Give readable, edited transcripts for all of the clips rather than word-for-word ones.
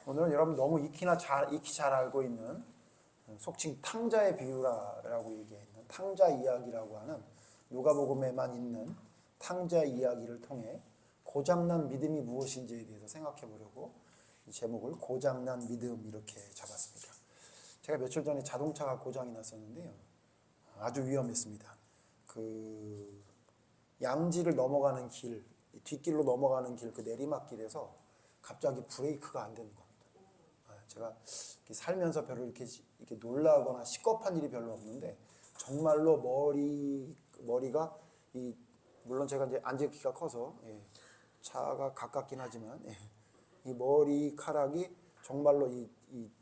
오늘은 여러분 너무 익히 잘 알고 있는 속칭 탕자의 비유라고 얘기했는 탕자 이야기라고 하는 누가복음에만 있는 탕자 이야기를 통해 고장난 믿음이 무엇인지에 대해서 생각해 보려고 이 제목을 고장난 믿음 이렇게 잡았습니다. 제가 며칠 전에 자동차가 고장이 났었는데요. 아주 위험했습니다. 그 양지를 넘어가는 길, 뒷길로 넘어가는 길, 그 내리막길에서 갑자기 브레이크가 안 되는 겁니다. 제가 살면서 별로 이렇게 놀라거나 시겁한 일이 별로 없는데 정말로 머리가 물론 제가 이제 앉을 키가 커서 차가 가깝긴 하지만 이 머리카락이 정말로 이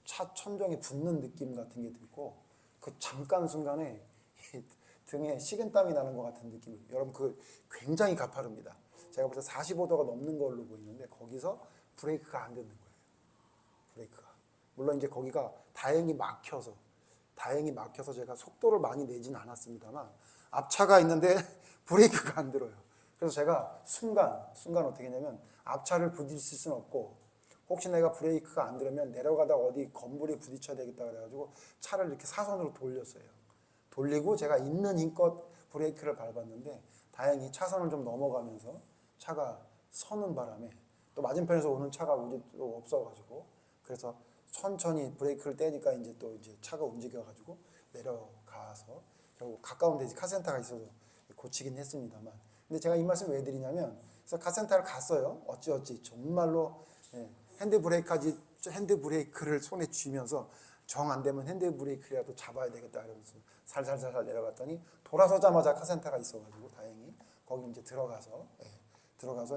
차 천정에 붙는 느낌 같은 게 들고 그 잠깐 순간에 등에 식은땀이 나는 것 같은 느낌. 여러분 그 굉장히 가파릅니다. 제가 벌써 45도가 넘는 걸로 보이는데 거기서 브레이크가 안 되는 거예요. 브레이크가. 물론 이제 거기가 다행히 막혀서 제가 속도를 많이 내진 않았습니다만 앞차가 있는데 브레이크가 안 들어요. 그래서 제가 순간 어떻게 했냐면 앞차를 부딪힐 수는 없고 혹시 내가 브레이크가 안 들으면 내려가다 어디 건물에 부딪혀야 되겠다 그래가지고 차를 이렇게 사선으로 돌렸어요. 돌리고 제가 있는 힘껏 브레이크를 밟았는데 다행히 차선을 좀 넘어가면서 차가 서는 바람에 또 맞은편에서 오는 차가 또 없어가지고 그래서 천천히 브레이크를 떼니까 이제 차가 움직여가지고 내려가서 결국 가까운 데 카센터가 있어서 고치긴 했습니다만 근데 제가 이 말씀 왜 드리냐면 그래서 카센터를 갔어요. 어찌 정말로 핸드브레이크를 손에 쥐면서 정 안 되면 핸드브레이크라도 잡아야 되겠다 이러면서 살살살 내려갔더니 돌아서자마자 카센터가 있어가지고 다행히 거기 이제 들어가서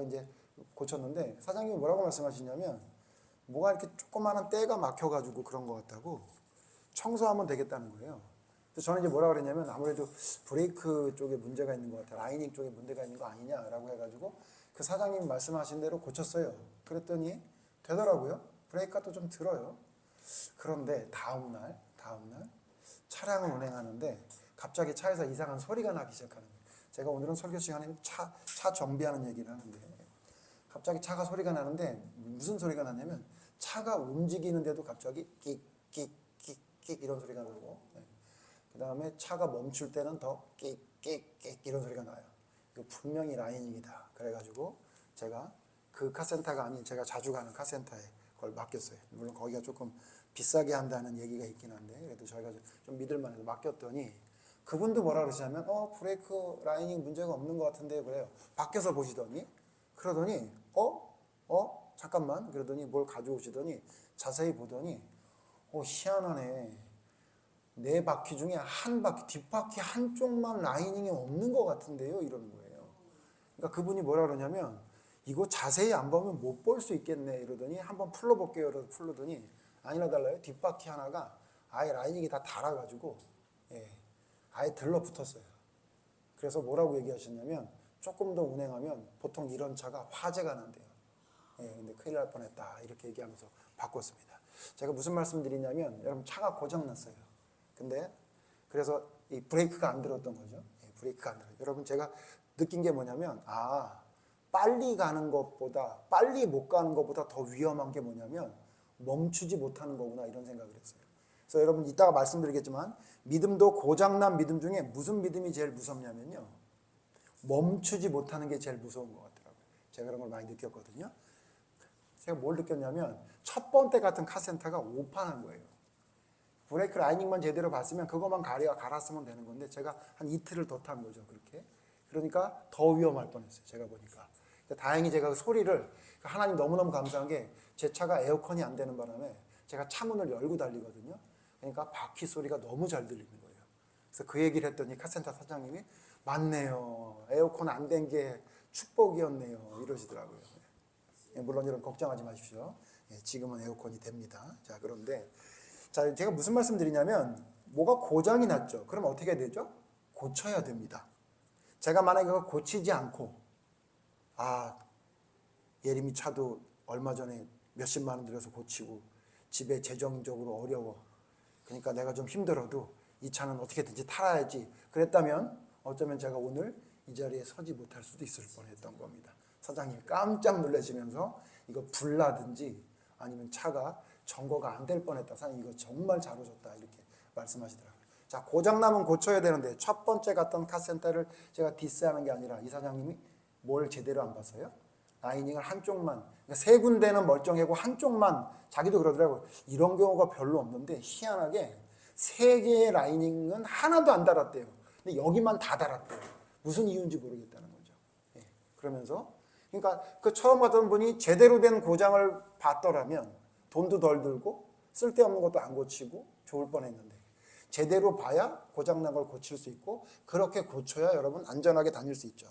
이제 고쳤는데 사장님이 뭐라고 말씀하시냐면 뭐가 이렇게 조그마한 때가 막혀가지고 그런 것 같다고 청소하면 되겠다는 거예요. 그래서 저는 이제 뭐라고 그랬냐면 아무래도 브레이크 쪽에 문제가 있는 것 같아, 라이닝 쪽에 문제가 있는 거 아니냐라고 해가지고 그 사장님 말씀하신 대로 고쳤어요. 그랬더니 되더라고요. 브레이크가 또 좀 들어요. 그런데 다음날 차량을 운행하는데 갑자기 차에서 이상한 소리가 나기 시작하는 거예요. 제가 오늘은 설교 시간에 차 정비하는 얘기를 하는데 갑자기 차가 소리가 나는데 무슨 소리가 나냐면 차가 움직이는데도 갑자기 끽끽끽끽 이런 소리가 나고 그 다음에 차가 멈출 때는 더 끽끽끽 이런 소리가 나요. 이거 분명히 라이닝이다. 그래가지고 제가 그 카센터가 아닌 제가 자주 가는 카센터에 그걸 맡겼어요. 물론 거기가 조금 비싸게 한다는 얘기가 있긴 한데 그래도 저희가 좀 믿을만해서 맡겼더니 그분도 뭐라 그러시냐면 브레이크 라이닝 문제가 없는 것 같은데 그래요. 밖에서 보시더니 그러더니 잠깐만 그러더니 뭘 가져오시더니 자세히 보더니 희한하네. 네 바퀴 중에 한 바퀴 뒷바퀴 한쪽만 라이닝이 없는 것 같은데요 이러는 거예요. 그러니까 그분이 뭐라 그러냐면 이거 자세히 안 보면 못 볼 수 있겠네 이러더니 한번 풀러볼게요 이러서 풀러더니 아니나 달라요. 뒷바퀴 하나가 아예 라이닝이 다 닳아가지고 아예 들러붙었어요. 그래서 뭐라고 얘기하셨냐면 조금 더 운행하면 보통 이런 차가 화재가 난대요. 근데 큰일 날 뻔했다 이렇게 얘기하면서 바꿨습니다. 제가 무슨 말씀 드리냐면 여러분 차가 고장났어요. 근데 그래서 이 브레이크가 안 들었던 거죠. 브레이크가 안 들어요. 여러분 제가 느낀 게 뭐냐면 빨리 못 가는 것보다 더 위험한 게 뭐냐면 멈추지 못하는 거구나 이런 생각을 했어요. 그래서 여러분 이따가 말씀드리겠지만 믿음도 고장난 믿음 중에 무슨 믿음이 제일 무섭냐면요. 멈추지 못하는 게 제일 무서운 것 같더라고요. 제가 그런 걸 많이 느꼈거든요. 제가 뭘 느꼈냐면 첫 번째 같은 카센터가 오판한 거예요. 브레이크 라이닝만 제대로 봤으면 그것만 갈았으면 되는 건데 제가 한 이틀을 더 탄 거죠. 그렇게. 그러니까 더 위험할 뻔했어요. 제가 보니까. 다행히 제가 그 소리를 하나님 너무너무 감사한 게 제 차가 에어컨이 안 되는 바람에 제가 차문을 열고 달리거든요. 그러니까 바퀴 소리가 너무 잘 들리는 거예요. 그래서 그 얘기를 했더니 카센터 사장님이 맞네요. 에어컨 안 된 게 축복이었네요. 이러시더라고요. 물론 여러분 걱정하지 마십시오. 지금은 에어컨이 됩니다. 자, 그런데 제가 무슨 말씀 드리냐면 뭐가 고장이 났죠. 그럼 어떻게 해야 되죠? 고쳐야 됩니다. 제가 만약에 그걸 고치지 않고 예림이 차도 얼마 전에 몇십만 원 들여서 고치고 집에 재정적으로 어려워. 그러니까 내가 좀 힘들어도 이 차는 어떻게든지 탈아야지. 그랬다면 어쩌면 제가 오늘 이 자리에 서지 못할 수도 있을 뻔했던 겁니다. 사장님이 깜짝 놀라시면서 이거 불나든지 아니면 차가 점거가 안 될 뻔했다. 사장님 이거 정말 잘 오셨다. 이렇게 말씀하시더라고요. 자, 고장나면 고쳐야 되는데 첫 번째 갔던 카센터를 제가 디스하는 게 아니라 이 사장님이 뭘 제대로 안 봤어요? 라이닝을 한쪽만, 그러니까 세 군데는 멀쩡하고 한쪽만, 자기도 그러더라고요. 이런 경우가 별로 없는데 희한하게 세 개의 라이닝은 하나도 안 달았대요. 근데 여기만 다 달았대요. 무슨 이유인지 모르겠다는 거죠. 예, 그러면서 그러니까 그 처음 갔던 분이 제대로 된 고장을 봤더라면 돈도 덜 들고 쓸데없는 것도 안 고치고 좋을 뻔했는데 제대로 봐야 고장난 걸 고칠 수 있고 그렇게 고쳐야 여러분 안전하게 다닐 수 있죠.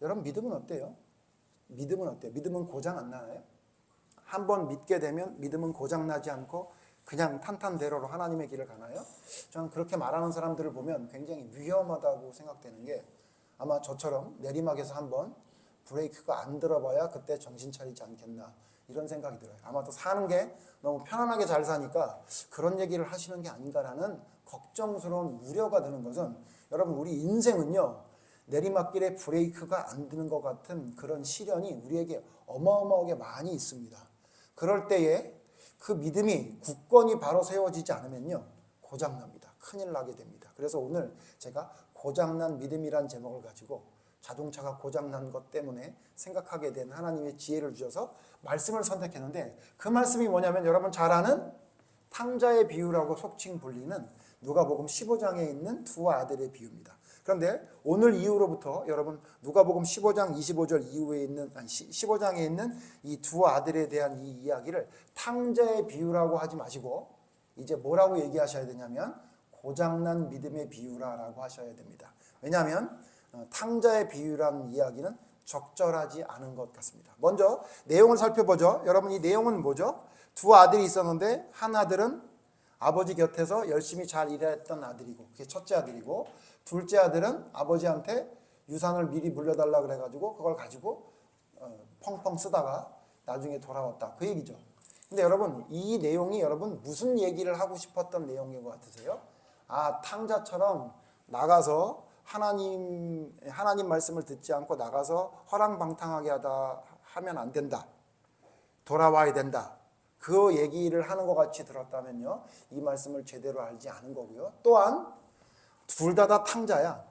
여러분 믿음은 어때요? 믿음은 어때요? 믿음은 고장 안 나나요? 한번 믿게 되면 믿음은 고장 나지 않고 그냥 탄탄대로로 하나님의 길을 가나요? 저는 그렇게 말하는 사람들을 보면 굉장히 위험하다고 생각되는 게 아마 저처럼 내리막에서 한번 브레이크가 안 들어봐야 그때 정신 차리지 않겠나 이런 생각이 들어요. 아마 또 사는 게 너무 편안하게 잘 사니까 그런 얘기를 하시는 게 아닌가라는 걱정스러운 우려가 드는 것은 여러분 우리 인생은요 내리막길에 브레이크가 안 드는 것 같은 그런 시련이 우리에게 어마어마하게 많이 있습니다. 그럴 때에 그 믿음이 굳건히 바로 세워지지 않으면요 고장납니다. 큰일 나게 됩니다. 그래서 오늘 제가 고장난 믿음이란 제목을 가지고 자동차가 고장난 것 때문에 생각하게 된 하나님의 지혜를 주셔서 말씀을 선택했는데 그 말씀이 뭐냐면 여러분 잘 아는 탕자의 비유라고 속칭 불리는 누가복음 15장에 있는 두 아들의 비유입니다. 그런데 오늘 이후로부터 여러분 누가복음 15장 25절 이후에 있는 15장에 있는 이 두 아들에 대한 이 이야기를 탕자의 비유라고 하지 마시고 이제 뭐라고 얘기하셔야 되냐면 고장난 믿음의 비유라고 하셔야 됩니다. 왜냐하면 탕자의 비유라는 이야기는 적절하지 않은 것 같습니다. 먼저 내용을 살펴보죠. 여러분 이 내용은 뭐죠? 두 아들이 있었는데 한 아들은 아버지 곁에서 열심히 잘 일했던 아들이고 그게 첫째 아들이고 둘째 아들은 아버지한테 유산을 미리 물려달라 그래가지고 그걸 가지고 펑펑 쓰다가 나중에 돌아왔다 그 얘기죠. 근데 여러분 이 내용이 여러분 무슨 얘기를 하고 싶었던 내용인 것 같으세요? 아 탕자처럼 나가서 하나님 말씀을 듣지 않고 나가서 허랑방탕하게 하면 안 된다. 돌아와야 된다. 그 얘기를 하는 것 같이 들었다면요. 이 말씀을 제대로 알지 않은 거고요. 또한 둘 다 탕자야.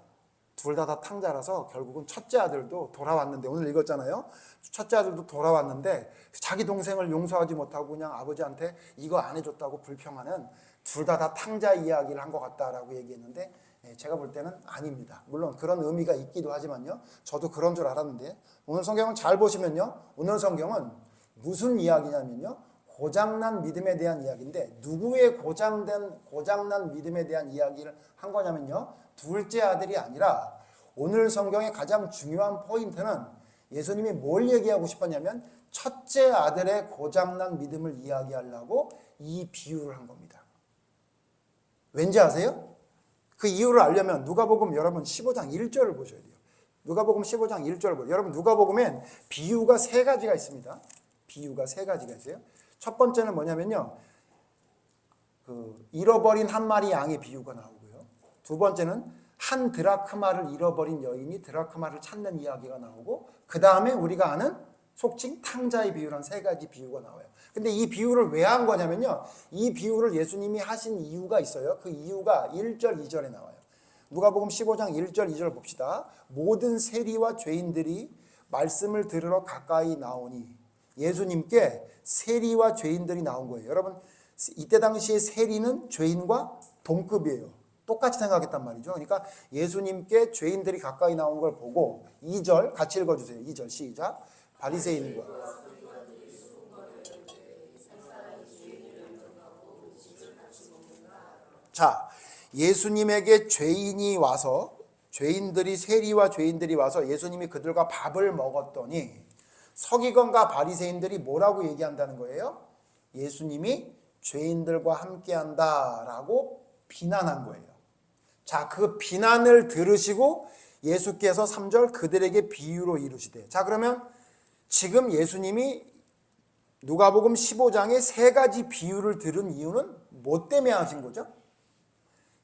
둘 다 탕자라서 결국은 첫째 아들도 돌아왔는데 오늘 읽었잖아요. 첫째 아들도 돌아왔는데 자기 동생을 용서하지 못하고 그냥 아버지한테 이거 안 해줬다고 불평하는 둘 다 탕자 이야기를 한 것 같다라고 얘기했는데 제가 볼 때는 아닙니다. 물론 그런 의미가 있기도 하지만요. 저도 그런 줄 알았는데 오늘 성경을 잘 보시면요. 오늘 성경은 무슨 이야기냐면요. 고장난 믿음에 대한 이야기인데 누구의 고장난 믿음에 대한 이야기를 한 거냐면요. 둘째 아들이 아니라 오늘 성경의 가장 중요한 포인트는 예수님이 뭘 얘기하고 싶었냐면 첫째 아들의 고장난 믿음을 이야기하려고 이 비유를 한 겁니다. 왠지 아세요? 그 이유를 알려면 누가복음 여러분 15장 1절을 보셔야 돼요. 누가복음 15장 1절을 보세요. 여러분 누가복음엔 비유가 세 가지가 있습니다. 비유가 세 가지가 있어요. 첫 번째는 뭐냐면요. 잃어버린 한 마리 양의 비유가 나오고요. 두 번째는 한 드라크마를 잃어버린 여인이 드라크마를 찾는 이야기가 나오고 그 다음에 우리가 아는 속칭 탕자의 비유란 세 가지 비유가 나와요. 근데 이 비유를 왜 한 거냐면요. 이 비유를 예수님이 하신 이유가 있어요. 그 이유가 1절, 2절에 나와요. 누가복음 15장 1절, 2절 봅시다. 모든 세리와 죄인들이 말씀을 들으러 가까이 나오니 예수님께 세리와 죄인들이 나온 거예요. 여러분 이때 당시에 세리는 죄인과 동급이에요. 똑같이 생각했단 말이죠. 그러니까 예수님께 죄인들이 가까이 나온 걸 보고 2절 같이 읽어주세요. 2절 시작. 바리새인과 자, 예수님에게 세리와 죄인들이 와서 예수님이 그들과 밥을 먹었더니 서기관과 바리새인들이 뭐라고 얘기한다는 거예요? 예수님이 죄인들과 함께한다라고 비난한 거예요. 자, 그 비난을 들으시고 예수께서 3절 그들에게 비유로 이루시되. 자, 그러면 지금 예수님이 누가복음 15장에 세 가지 비유를 들은 이유는 뭐 때문에 하신 거죠?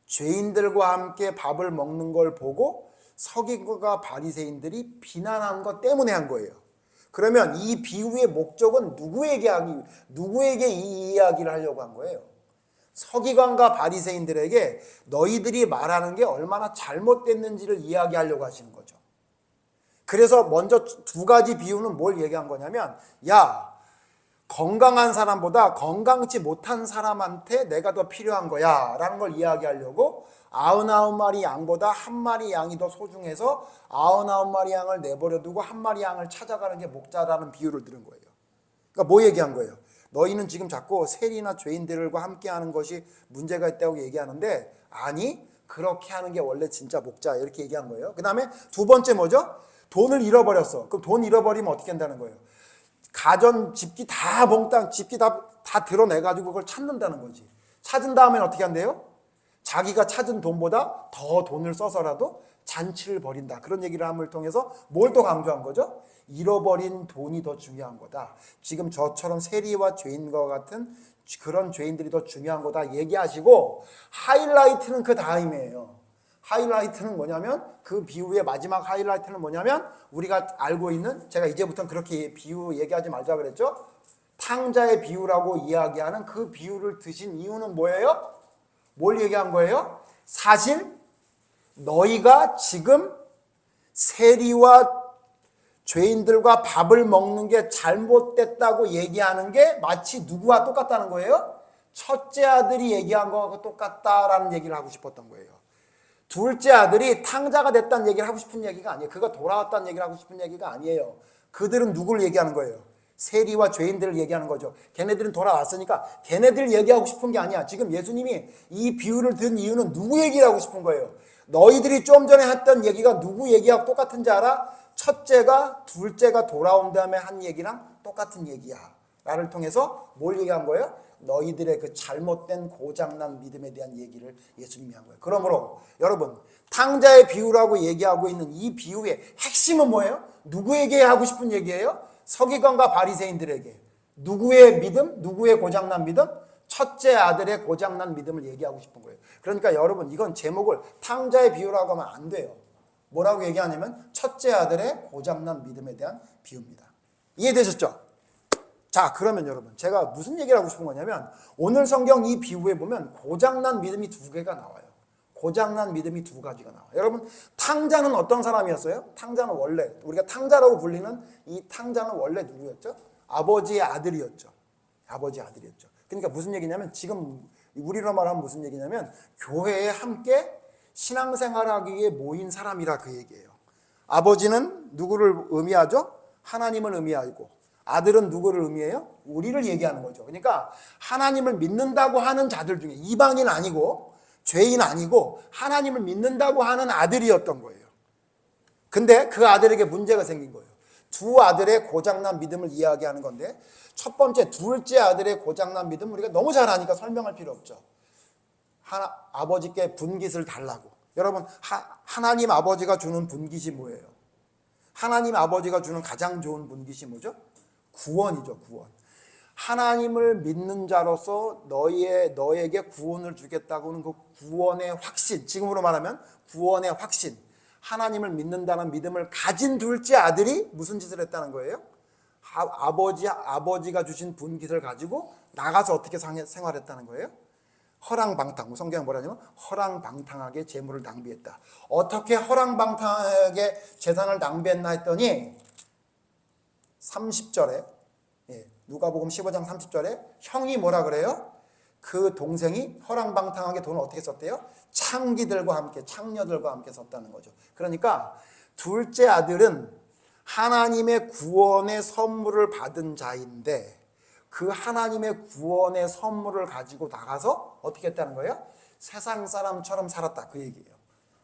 죄인들과 함께 밥을 먹는 걸 보고 서기관과 바리새인들이 비난한 것 때문에 한 거예요. 그러면 이 비유의 목적은 누구에게 이 이야기를 하려고 한 거예요? 서기관과 바리새인들에게 너희들이 말하는 게 얼마나 잘못됐는지를 이야기하려고 하시는 거죠. 그래서 먼저 두 가지 비유는 뭘 얘기한 거냐면, 야, 건강한 사람보다 건강치 못한 사람한테 내가 더 필요한 거야 라는 걸 이야기하려고 99마리 양보다 한 마리 양이 더 소중해서 99마리 양을 내버려 두고 한 마리 양을 찾아가는 게 목자라는 비유를 들은 거예요. 그러니까 뭐 얘기한 거예요? 너희는 지금 자꾸 세리나 죄인들과 함께하는 것이 문제가 있다고 얘기하는데, 아니, 그렇게 하는 게 원래 진짜 목자, 이렇게 얘기한 거예요. 그 다음에 두 번째 뭐죠? 돈을 잃어버렸어. 그럼 돈 잃어버리면 어떻게 한다는 거예요? 가전, 집기 다 몽땅, 집기 다 드러내가지고 그걸 찾는다는 거지. 찾은 다음엔 어떻게 한대요? 자기가 찾은 돈보다 더 돈을 써서라도 잔치를 벌인다. 그런 얘기를 함을 통해서 뭘 또 강조한 거죠? 잃어버린 돈이 더 중요한 거다. 지금 저처럼 세리와 죄인과 같은 그런 죄인들이 더 중요한 거다 얘기하시고, 하이라이트는 그 다음이에요. 하이라이트는 뭐냐면, 그 비유의 마지막 하이라이트는 뭐냐면, 우리가 알고 있는, 제가 이제부터는 그렇게 비유 얘기하지 말자 그랬죠? 탕자의 비유라고 이야기하는 그 비유를 드신 이유는 뭐예요? 뭘 얘기한 거예요? 사실 너희가 지금 세리와 죄인들과 밥을 먹는 게 잘못됐다고 얘기하는 게 마치 누구와 똑같다는 거예요? 첫째 아들이 얘기한 거하고 똑같다라는 얘기를 하고 싶었던 거예요. 둘째 아들이 탕자가 됐다는 얘기를 하고 싶은 얘기가 아니에요. 그가 돌아왔다는 얘기를 하고 싶은 얘기가 아니에요. 그들은 누구를 얘기하는 거예요? 세리와 죄인들을 얘기하는 거죠. 걔네들은 돌아왔으니까 걔네들 얘기하고 싶은 게 아니야. 지금 예수님이 이 비유를 든 이유는 누구 얘기를 하고 싶은 거예요? 너희들이 좀 전에 했던 얘기가 누구 얘기하고 똑같은지 알아? 첫째가 둘째가 돌아온 다음에 한 얘기랑 똑같은 얘기야. 나를 통해서 뭘 얘기한 거예요? 너희들의 그 잘못된 고장난 믿음에 대한 얘기를 예수님이 한 거예요. 그러므로 여러분, 탕자의 비유라고 얘기하고 있는 이 비유의 핵심은 뭐예요? 누구에게 하고 싶은 얘기예요? 서기관과 바리새인들에게. 누구의 믿음? 누구의 고장난 믿음? 첫째 아들의 고장난 믿음을 얘기하고 싶은 거예요. 그러니까 여러분, 이건 제목을 탕자의 비유라고 하면 안 돼요. 뭐라고 얘기하냐면 첫째 아들의 고장난 믿음에 대한 비유입니다. 이해되셨죠? 자, 그러면 여러분, 제가 무슨 얘기를 하고 싶은 거냐면, 오늘 성경 이 비유에 보면 고장난 믿음이 두 개가 나와요. 고장난 믿음이 두 가지가 나와요. 여러분, 탕자는 어떤 사람이었어요? 탕자는 원래, 우리가 탕자라고 불리는 이 탕자는 원래 누구였죠? 아버지의 아들이었죠. 아버지의 아들이었죠. 그러니까 무슨 얘기냐면, 지금 우리로 말하면 무슨 얘기냐면, 교회에 함께 신앙생활하기 위해 모인 사람이라 그 얘기예요. 아버지는 누구를 의미하죠? 하나님을 의미하고, 아들은 누구를 의미해요? 우리를 얘기하는 거죠. 그러니까 하나님을 믿는다고 하는 자들 중에, 이방인 아니고 죄인 아니고 하나님을 믿는다고 하는 아들이었던 거예요. 근데 그 아들에게 문제가 생긴 거예요. 두 아들의 고장난 믿음을 이야기하는 건데, 첫 번째 둘째 아들의 고장난 믿음 우리가 너무 잘 아니까 설명할 필요 없죠. 아버지께 분깃을 달라고. 여러분, 하나님 아버지가 주는 분깃이 뭐예요? 하나님 아버지가 주는 가장 좋은 분깃이 뭐죠? 구원이죠, 구원. 하나님을 믿는 자로서 너에게 구원을 주겠다고는 그 구원의 확신, 지금으로 말하면 구원의 확신, 하나님을 믿는다는 믿음을 가진 둘째 아들이 무슨 짓을 했다는 거예요? 아버지가 주신 분깃을 가지고 나가서 어떻게 생활했다는 거예요? 허랑방탕, 성경은 뭐라냐면 허랑방탕하게 재물을 낭비했다. 어떻게 허랑방탕하게 재산을 낭비했나 했더니 30절에, 누가복음 15장 30절에 형이 뭐라 그래요? 그 동생이 허랑방탕하게 돈을 어떻게 썼대요? 창기들과 함께, 창녀들과 함께 썼다는 거죠. 그러니까 둘째 아들은 하나님의 구원의 선물을 받은 자인데, 그 하나님의 구원의 선물을 가지고 나가서 어떻게 했다는 거예요? 세상 사람처럼 살았다, 그 얘기예요.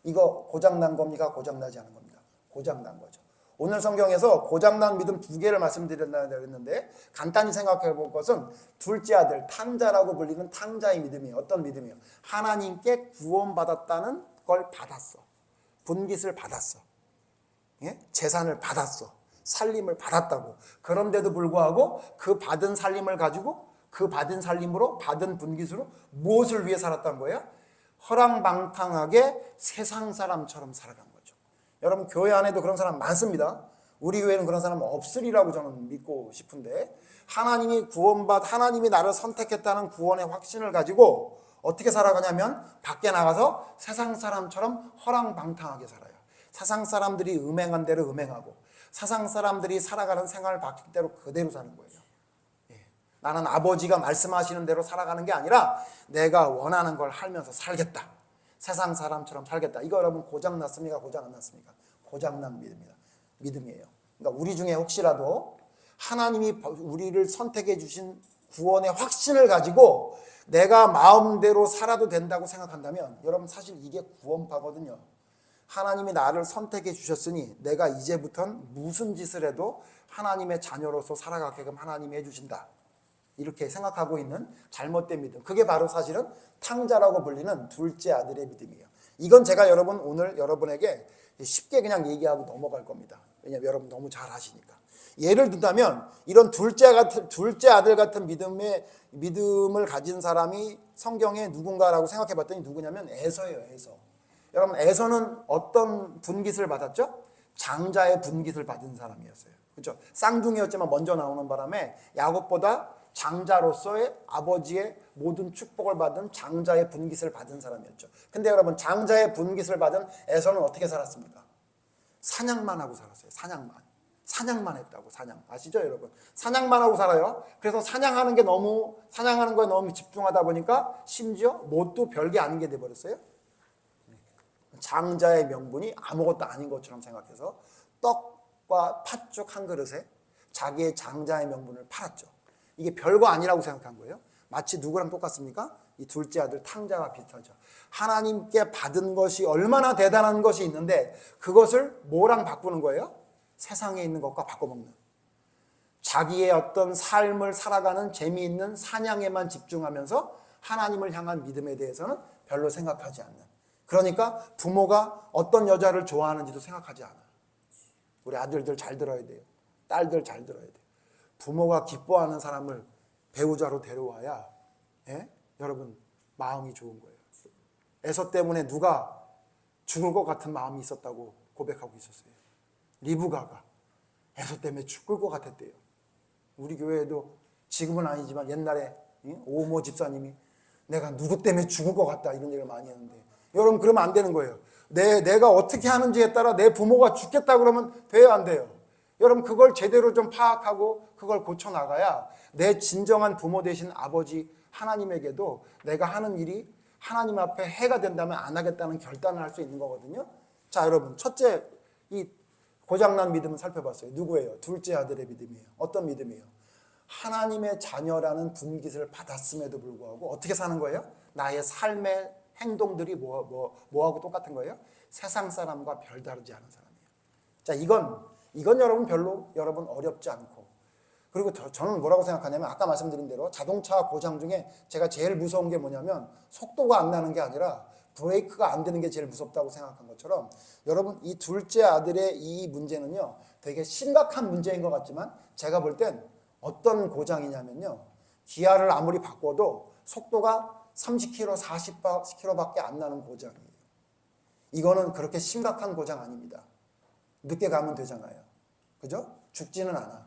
이거 고장난 겁니까? 고장나지 않은 겁니까? 고장난 거죠. 오늘 성경에서 고장난 믿음 두 개를 말씀드렸나 그랬는데, 간단히 생각해 볼 것은 둘째 아들, 탕자라고 불리는 탕자의 믿음이에요. 어떤 믿음이에요? 하나님께 구원받았다는 걸 받았어. 분깃을 받았어. 예? 재산을 받았어. 살림을 받았다고. 그런데도 불구하고 그 받은 살림을 가지고, 그 받은 살림으로, 받은 분깃으로 무엇을 위해 살았던 거예요? 허랑방탕하게 세상 사람처럼 살아간 거죠. 여러분, 교회 안에도 그런 사람 많습니다. 우리 교회는 그런 사람은 없으리라고 저는 믿고 싶은데, 하나님이 나를 선택했다는 구원의 확신을 가지고 어떻게 살아가냐면 밖에 나가서 세상 사람처럼 허랑방탕하게 살아요. 세상 사람들이 음행한 대로 음행하고 세상 사람들이 살아가는 생활 방식대로 그대로 사는 거예요. 나는 아버지가 말씀하시는 대로 살아가는 게 아니라 내가 원하는 걸 하면서 살겠다. 세상 사람처럼 살겠다. 이거 여러분 고장났습니까? 고장 안 났습니까? 고장난 믿음이에요. 그러니까 우리 중에 혹시라도 하나님이 우리를 선택해 주신 구원의 확신을 가지고 내가 마음대로 살아도 된다고 생각한다면 여러분 사실 이게 구원파거든요. 하나님이 나를 선택해 주셨으니 내가 이제부터는 무슨 짓을 해도 하나님의 자녀로서 살아가게끔 하나님이 해주신다. 이렇게 생각하고 있는 잘못된 믿음. 그게 바로 사실은 탕자라고 불리는 둘째 아들의 믿음이에요. 이건 제가 오늘 여러분에게 쉽게 그냥 얘기하고 넘어갈 겁니다. 왜냐하면 여러분 너무 잘 아시니까. 예를 든다면 이런 둘째 아들 같은 믿음을 가진 사람이 성경에 누군가라고 생각해 봤더니 누구냐면 에서예요. 에서. 여러분 에서는 어떤 분깃을 받았죠? 장자의 분깃을 받은 사람이었어요. 그렇죠? 쌍둥이였지만 먼저 나오는 바람에 야곱보다 장자로서의 아버지의 모든 축복을 받은 장자의 분깃을 받은 사람이었죠. 근데 여러분 장자의 분깃을 받은 에서는 어떻게 살았습니까? 사냥만 하고 살았어요. 사냥만 했다고. 사냥 아시죠 여러분? 사냥만 하고 살아요. 그래서 사냥하는 거에 너무 집중하다 보니까 심지어 뭣도 별게 아닌 게 돼버렸어요. 장자의 명분이 아무것도 아닌 것처럼 생각해서 떡과 팥죽 한 그릇에 자기의 장자의 명분을 팔았죠. 이게 별거 아니라고 생각한 거예요. 마치 누구랑 똑같습니까? 이 둘째 아들 탕자와 비슷하죠. 하나님께 받은 것이 얼마나 대단한 것이 있는데 그것을 뭐랑 바꾸는 거예요? 세상에 있는 것과 바꿔먹는. 자기의 어떤 삶을 살아가는 재미있는 사냥에만 집중하면서 하나님을 향한 믿음에 대해서는 별로 생각하지 않는. 그러니까 부모가 어떤 여자를 좋아하는지도 생각하지 않아요. 우리 아들들 잘 들어야 돼요. 딸들 잘 들어야 돼요. 부모가 기뻐하는 사람을 배우자로 데려와야 여러분 마음이 좋은 거예요. 에서 때문에 누가 죽을 것 같은 마음이 있었다고 고백하고 있었어요. 리브가가 에서 때문에 죽을 것 같았대요. 우리 교회에도 지금은 아니지만 옛날에 오모 집사님이 내가 누구 때문에 죽을 것 같다 이런 얘기를 많이 했는데 여러분 그러면 안 되는 거예요. 내가 어떻게 하는지에 따라 내 부모가 죽겠다 그러면 돼야 안 돼요. 여러분 그걸 제대로 좀 파악하고 그걸 고쳐나가야 내 진정한 부모 되신 아버지 하나님에게도 내가 하는 일이 하나님 앞에 해가 된다면 안 하겠다는 결단을 할 수 있는 거거든요. 자 여러분 첫째 이 고장난 믿음을 살펴봤어요. 누구예요? 둘째 아들의 믿음이에요. 어떤 믿음이에요? 하나님의 자녀라는 분깃을 받았음에도 불구하고 어떻게 사는 거예요? 나의 삶의 행동들이 뭐하고 똑같은 거예요? 세상 사람과 별다르지 않은 사람이에요. 자 이건 여러분 어렵지 않고 그리고 저는 뭐라고 생각하냐면 아까 말씀드린 대로 자동차 고장 중에 제가 제일 무서운 게 뭐냐면 속도가 안 나는 게 아니라 브레이크가 안 되는 게 제일 무섭다고 생각한 것처럼 여러분 이 둘째 아들의 이 문제는요 되게 심각한 문제인 것 같지만 제가 볼 땐 어떤 고장이냐면요 기아를 아무리 바꿔도 속도가 30km, 40km밖에 안 나는 고장이에요. 이거는 그렇게 심각한 고장 아닙니다. 늦게 가면 되잖아요. 그죠? 죽지는 않아.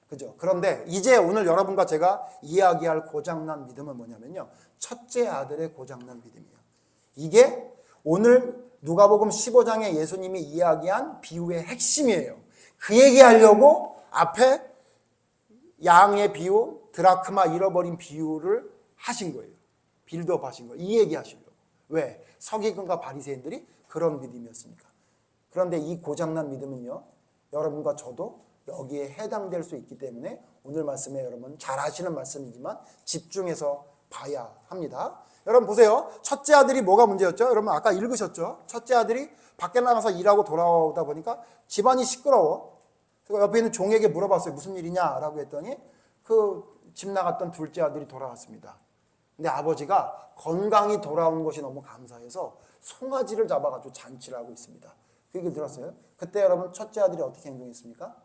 그죠? 그런데 이제 오늘 여러분과 제가 이야기할 고장난 믿음은 뭐냐면요. 첫째 아들의 고장난 믿음이에요. 이게 오늘 누가복음 15장에 예수님이 이야기한 비유의 핵심이에요. 그 얘기하려고 앞에 양의 비유, 드라크마 잃어버린 비유를 하신 거예요. 빌드업 하신 거예요. 이 얘기 하시려고. 왜? 서기관과 바리새인들이 그런 믿음이었으니까. 그런데 이 고장난 믿음은요. 여러분과 저도 여기에 해당될 수 있기 때문에 오늘 말씀에 여러분 잘 아시는 말씀이지만 집중해서 봐야 합니다. 여러분 보세요. 첫째 아들이 뭐가 문제였죠? 여러분 아까 읽으셨죠? 첫째 아들이 밖에 나가서 일하고 돌아오다 보니까 집안이 시끄러워. 그래서 옆에 있는 종에게 물어봤어요. 무슨 일이냐? 라고 했더니 그 집 나갔던 둘째 아들이 돌아왔습니다. 근데 아버지가 건강히 돌아온 것이 너무 감사해서 송아지를 잡아가지고 잔치를 하고 있습니다. 그 얘기를 들었어요? 그때 여러분 첫째 아들이 어떻게 행동했습니까?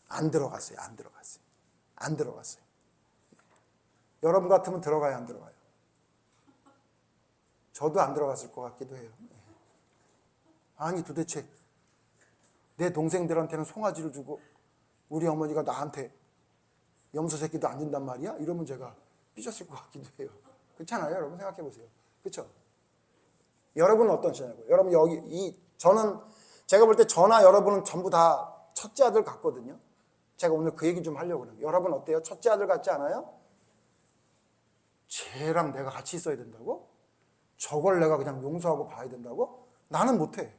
안 들어갔어요. 여러분 같으면 들어가요, 안 들어가요? 저도 안 들어갔을 것 같기도 해요. 아니 도대체 내 동생들한테는 송아지를 주고 우리 어머니가 나한테 염소 새끼도 안 준단 말이야? 이러면 제가 삐졌을 것 같기도 해요. 그렇잖아요, 여러분 생각해 보세요. 그렇죠? 여러분은 어떠시냐고요? 여러분 저는 제가 볼 때 저나 여러분은 전부 다 첫째 아들 같거든요. 제가 오늘 그 얘기 좀 하려고 그래요. 여러분 어때요? 첫째 아들 같지 않아요? 쟤랑 내가 같이 있어야 된다고? 저걸 내가 그냥 용서하고 봐야 된다고? 나는 못해.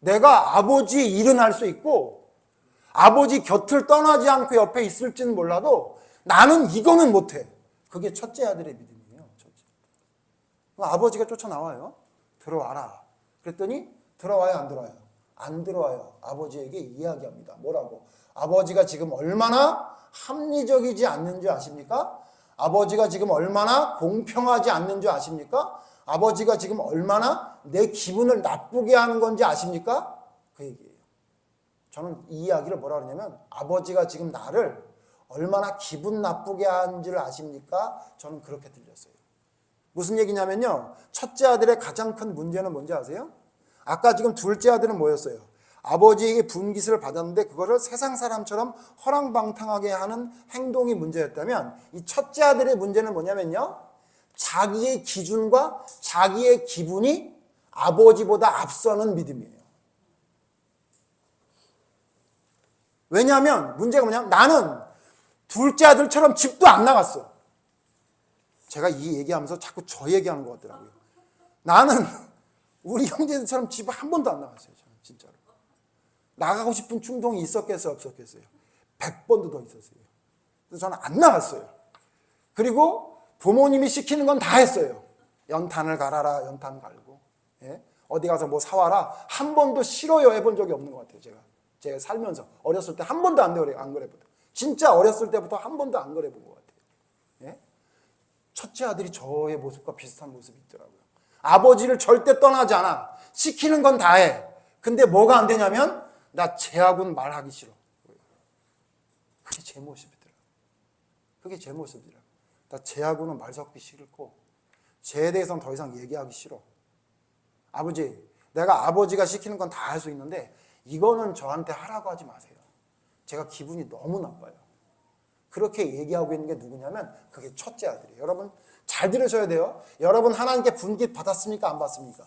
내가 아버지의 일은 할 수 있고 아버지 곁을 떠나지 않고 옆에 있을지는 몰라도 나는 이거는 못해. 그게 첫째 아들의 믿음이에요. 첫째. 아버지가 쫓아나와요. 들어와라. 그랬더니 들어와요, 안 들어와요? 안 들어와요. 아버지에게 이야기합니다. 뭐라고? 아버지가 지금 얼마나 합리적이지 않는 줄 아십니까? 아버지가 지금 얼마나 공평하지 않는 줄 아십니까? 아버지가 지금 얼마나 내 기분을 나쁘게 하는 건지 아십니까? 그 얘기예요. 저는 이 이야기를 뭐라 그러냐면 아버지가 지금 나를 얼마나 기분 나쁘게 하는지를 아십니까? 저는 그렇게 들렸어요. 무슨 얘기냐면요. 첫째 아들의 가장 큰 문제는 뭔지 아세요? 아까 지금 둘째 아들은 뭐였어요? 아버지에게 분깃을 받았는데 그거를 세상 사람처럼 허랑방탕하게 하는 행동이 문제였다면 이 첫째 아들의 문제는 뭐냐면요. 자기의 기준과 자기의 기분이 아버지보다 앞서는 믿음이에요. 왜냐하면 문제가 뭐냐면 나는 둘째 아들처럼 집도 안 나갔어. 제가 이 얘기하면서 자꾸 저 얘기하는 것 같더라고요. 나는 우리 형제들처럼 집 한 번도 안 나갔어요. 저는 진짜로. 나가고 싶은 충동이 있었겠어요? 없었겠어요? 100번도 더 있었어요. 그래서 저는 안 나갔어요. 그리고 부모님이 시키는 건 다 했어요. 연탄을 갈아라, 연탄 갈고. 예? 어디 가서 뭐 사와라. 한 번도 싫어요 해본 적이 없는 것 같아요. 제가 살면서. 어렸을 때 한 번도 안 그래보고. 진짜 어렸을 때부터 한 번도 안 그래본 것 같아요. 예? 첫째 아들이 저의 모습과 비슷한 모습이 있더라고요. 아버지를 절대 떠나지 않아. 시키는 건 다 해. 근데 뭐가 안 되냐면 나 쟤하고는 말하기 싫어. 그게 제 모습이더라. 그게 제 모습이더라. 나 쟤하고는 말 섞기 싫고 쟤에 대해서는 더 이상 얘기하기 싫어. 아버지, 내가 아버지가 시키는 건 다 할 수 있는데 이거는 저한테 하라고 하지 마세요. 제가 기분이 너무 나빠요. 그렇게 얘기하고 있는 게 누구냐면 그게 첫째 아들이에요. 여러분 잘 들으셔야 돼요. 여러분 하나님께 분깃 받았습니까? 안 받습니까?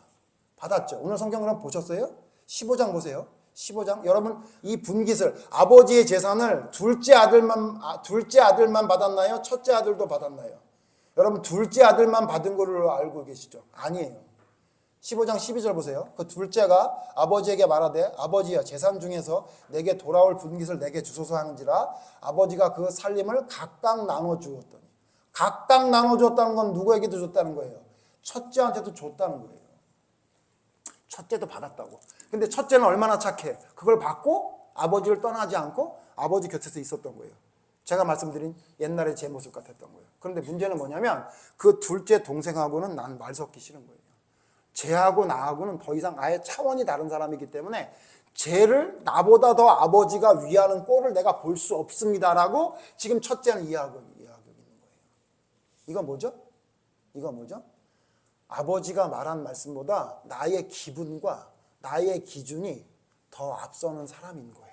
받았죠. 오늘 성경 그럼 보셨어요? 15장 보세요. 15장. 여러분 이 분깃을 아버지의 재산을 둘째 아들만 받았나요? 첫째 아들도 받았나요? 여러분 둘째 아들만 받은 걸로 알고 계시죠? 아니에요. 15장 12절 보세요. 그 둘째가 아버지에게 말하되 아버지여 재산 중에서 내게 돌아올 분깃을 내게 주소서 하는지라 아버지가 그 살림을 각각 나눠주었더니 각각 나눠줬다는 건 누구에게도 줬다는 거예요? 첫째한테도 줬다는 거예요. 첫째도 받았다고. 근데 첫째는 얼마나 착해. 그걸 받고 아버지를 떠나지 않고 아버지 곁에서 있었던 거예요. 제가 말씀드린 옛날의 제 모습 같았던 거예요. 그런데 문제는 뭐냐면 그 둘째 동생하고는 난 말 섞기 싫은 거예요. 쟤하고 나하고는 더 이상 아예 차원이 다른 사람이기 때문에 쟤를 나보다 더 아버지가 위하는 꼴을 내가 볼 수 없습니다라고 지금 첫째는 이해하고 있는 거예요. 이건 뭐죠? 이건 뭐죠? 아버지가 말한 말씀보다 나의 기분과 나의 기준이 더 앞서는 사람인 거예요.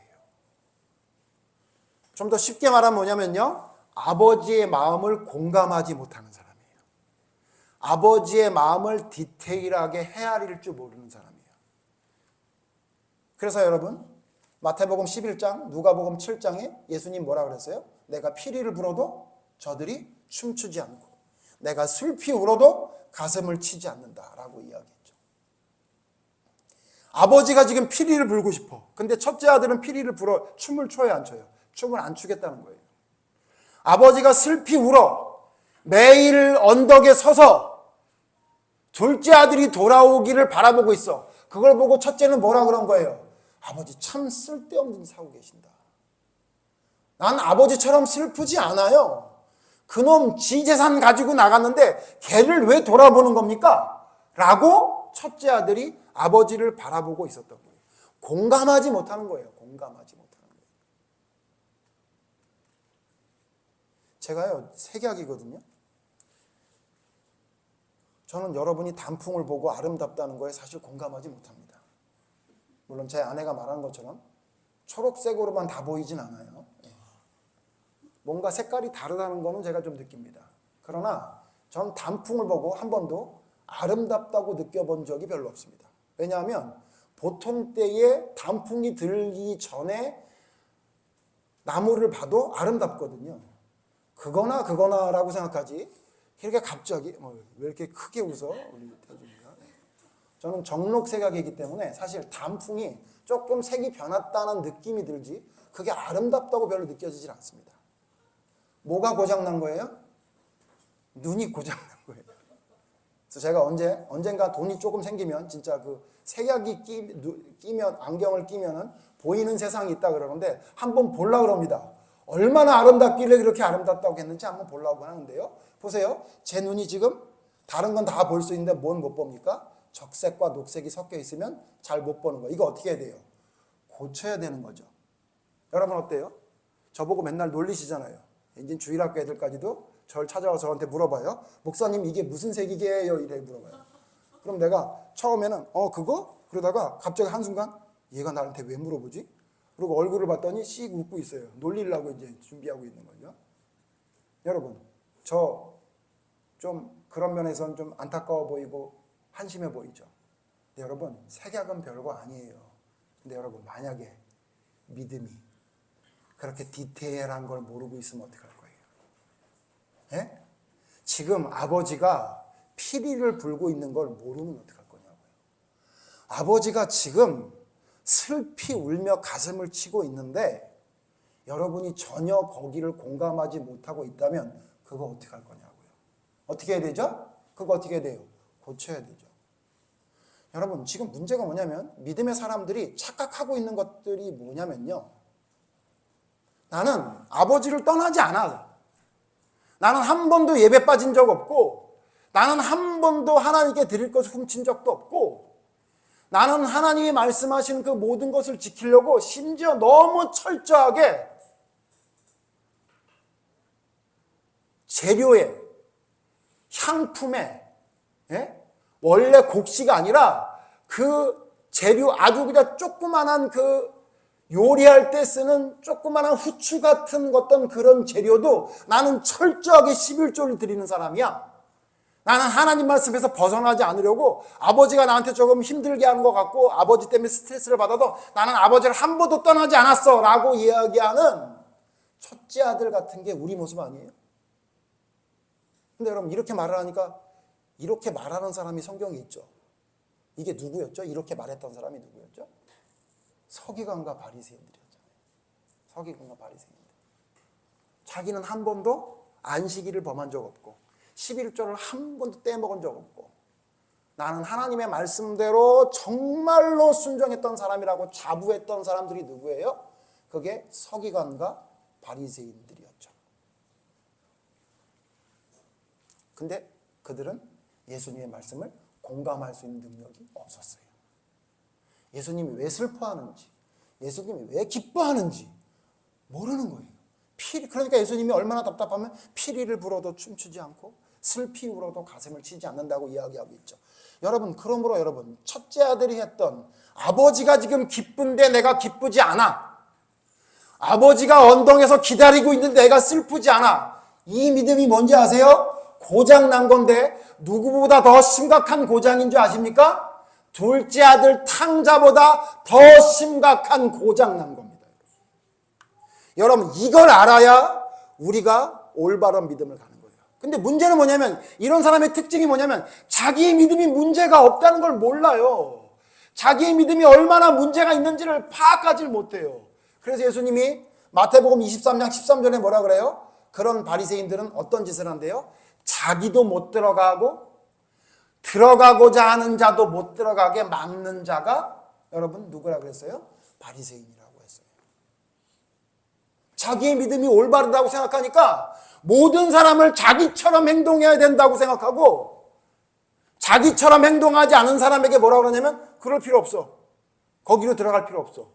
좀 더 쉽게 말하면 뭐냐면요. 아버지의 마음을 공감하지 못하는 사람이에요. 아버지의 마음을 디테일하게 헤아릴 줄 모르는 사람이에요. 그래서 여러분 마태복음 11장 누가복음 7장에 예수님 뭐라 그랬어요? 내가 피리를 불어도 저들이 춤추지 않고 내가 슬피 울어도 가슴을 치지 않는다라고 이야기했죠. 아버지가 지금 피리를 불고 싶어. 근데 첫째 아들은 피리를 불어 춤을 춰요, 안 춰요? 춤을 안 추겠다는 거예요. 아버지가 슬피 울어 매일 언덕에 서서 둘째 아들이 돌아오기를 바라보고 있어. 그걸 보고 첫째는 뭐라 그런 거예요? 아버지 참 쓸데없는 짓 하고 계신다. 난 아버지처럼 슬프지 않아요. 그놈 지 재산 가지고 나갔는데 걔를 왜 돌아보는 겁니까? 라고 첫째 아들이 아버지를 바라보고 있었던 거예요. 공감하지 못하는 거예요. 공감하지 못하는 거예요. 제가요 색약이거든요. 저는 여러분이 단풍을 보고 아름답다는 거에 사실 공감하지 못합니다. 물론 제 아내가 말한 것처럼 초록색으로만 다 보이진 않아요. 뭔가 색깔이 다르다는 거는 제가 좀 느낍니다. 그러나 전 단풍을 보고 한 번도 아름답다고 느껴본 적이 별로 없습니다. 왜냐하면 보통 때에 단풍이 들기 전에 나무를 봐도 아름답거든요. 그거나라고 생각하지 이렇게 갑자기 왜 이렇게 크게 웃어? 우리 태준이가. 저는 정록색약이기 때문에 사실 단풍이 조금 색이 변했다는 느낌이 들지 그게 아름답다고 별로 느껴지질 않습니다. 뭐가 고장난 거예요? 눈이 고장난 거예요. 그래서 제가 언젠가 돈이 조금 생기면 진짜 그 색약이 끼면 안경을 끼면은 보이는 세상이 있다 그러는데 한번 보려고 그럽니다. 얼마나 아름답길래 그렇게 아름답다고 했는지 한번 보려고 하는데요. 보세요. 제 눈이 지금 다른 건 다 볼 수 있는데 뭘 못 봅니까? 적색과 녹색이 섞여 있으면 잘 못 보는 거. 이거 어떻게 해야 돼요? 고쳐야 되는 거죠. 여러분 어때요? 저보고 맨날 놀리시잖아요. 이제 주일학교 애들까지도 저를 찾아와서 저한테 물어봐요. 목사님 이게 무슨 색이게요? 이래 물어봐요. 그럼 내가 처음에는 그거? 그러다가 갑자기 한순간 얘가 나한테 왜 물어보지? 그리고 얼굴을 봤더니 씩 웃고 있어요. 놀리려고 이제 준비하고 있는 거죠. 여러분 저 좀 그런 면에서는 좀 안타까워 보이고 한심해 보이죠. 근데 여러분 색약은 별거 아니에요. 근데 여러분 만약에 믿음이 그렇게 디테일한 걸 모르고 있으면 어떡할 거예요? 예? 지금 아버지가 피리를 불고 있는 걸 모르면 어떡할 거냐고요. 아버지가 지금 슬피 울며 가슴을 치고 있는데 여러분이 전혀 거기를 공감하지 못하고 있다면 그거 어떡할 거냐고요. 어떻게 해야 되죠? 그거 어떻게 해야 돼요? 고쳐야 되죠. 여러분 지금 문제가 뭐냐면 믿음의 사람들이 착각하고 있는 것들이 뭐냐면요. 나는 아버지를 떠나지 않아. 나는 한 번도 예배 빠진 적 없고 나는 한 번도 하나님께 드릴 것을 훔친 적도 없고 나는 하나님이 말씀하신 그 모든 것을 지키려고 심지어 너무 철저하게 재료에 향품에 원래 곡식이 아니라 그 재료 아주 그냥 조그만한 그 요리할 때 쓰는 조그만한 후추 같은 어떤 그런 재료도 나는 철저하게 11조를 드리는 사람이야. 나는 하나님 말씀에서 벗어나지 않으려고 아버지가 나한테 조금 힘들게 하는 것 같고 아버지 때문에 스트레스를 받아도 나는 아버지를 한 번도 떠나지 않았어 라고 이야기하는 첫째 아들 같은 게 우리 모습 아니에요? 근데 여러분 이렇게 말을 하니까 이렇게 말하는 사람이 성경에 있죠. 이게 누구였죠? 이렇게 말했던 사람이 누구였죠? 서기관과 바리새인들이었잖아요. 서기관과 바리새인들. 자기는 한 번도 안식일을 범한 적 없고 11조를 한 번도 떼먹은 적 없고 나는 하나님의 말씀대로 정말로 순종했던 사람이라고 자부했던 사람들이 누구예요? 그게 서기관과 바리새인들이었죠. 근데 그들은 예수님의 말씀을 공감할 수 있는 능력이 없었어요. 예수님이 왜 슬퍼하는지, 예수님이 왜 기뻐하는지 모르는 거예요. 그러니까 예수님이 얼마나 답답하면 피리를 불어도 춤추지 않고 슬피 울어도 가슴을 치지 않는다고 이야기하고 있죠. 여러분, 그러므로 여러분, 첫째 아들이 했던 아버지가 지금 기쁜데 내가 기쁘지 않아. 아버지가 언덕에서 기다리고 있는데 내가 슬프지 않아. 이 믿음이 뭔지 아세요? 고장 난 건데 누구보다 더 심각한 고장인 줄 아십니까? 둘째 아들 탕자보다 더 심각한 고장 난 겁니다. 여러분 이걸 알아야 우리가 올바른 믿음을 가는 거예요. 근데 문제는 뭐냐면 이런 사람의 특징이 뭐냐면 자기의 믿음이 문제가 없다는 걸 몰라요. 자기의 믿음이 얼마나 문제가 있는지를 파악하지 못해요. 그래서 예수님이 마태복음 23장 13절에 뭐라 그래요? 그런 바리새인들은 어떤 짓을 한대요? 자기도 못 들어가고 들어가고자 하는 자도 못 들어가게 막는 자가 여러분 누구라 그랬어요? 바리새인이라고 했어요. 자기의 믿음이 올바르다고 생각하니까 모든 사람을 자기처럼 행동해야 된다고 생각하고 자기처럼 행동하지 않은 사람에게 뭐라고 그러냐면 그럴 필요 없어. 거기로 들어갈 필요 없어.